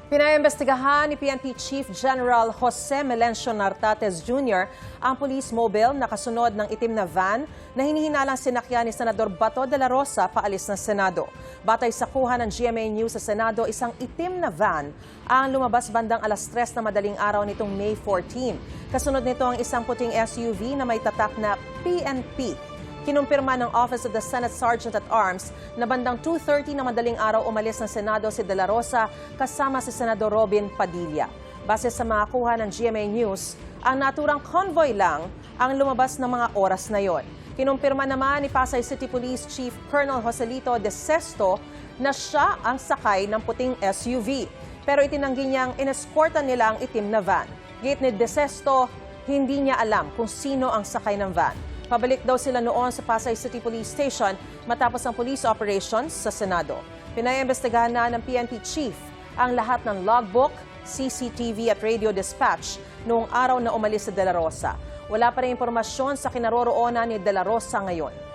Pinaimbestigahan ni PNP Chief General Jose Melencio Nartates Jr. ang police mobile na kasunod ng itim na van na hinihinalang sinakyan ni Senador Bato de la Rosa paalis ng Senado. Batay sa kuha ng GMA News sa Senado, isang itim na van ang lumabas bandang alas 3 na madaling araw nitong May 14. Kasunod nito ang isang puting SUV na may tatak na PNP. Kinumpirma ng Office of the Senate Sergeant-at-Arms na bandang 2:30 na madaling araw umalis ng Senado si De La Rosa kasama si Senador Robin Padilla. Base sa mga kuha ng GMA News, ang naturang convoy lang ang lumabas ng mga oras na yon. Kinumpirma naman ni Pasay City Police Chief Colonel Joselito De Sesto na siya ang sakay ng puting SUV. Pero itinanggi niyang inescortan nila ang itim na van. Gate ni De Sesto, hindi niya alam kung sino ang sakay ng van. Pabalik daw sila noon sa Pasay City Police Station matapos ang police operations sa Senado. Pinaimbestigahan na ng PNP Chief ang lahat ng logbook, CCTV at radio dispatch noong araw na umalis si De La Rosa. Wala pa rin impormasyon sa kinaroroonan ni De La Rosa ngayon.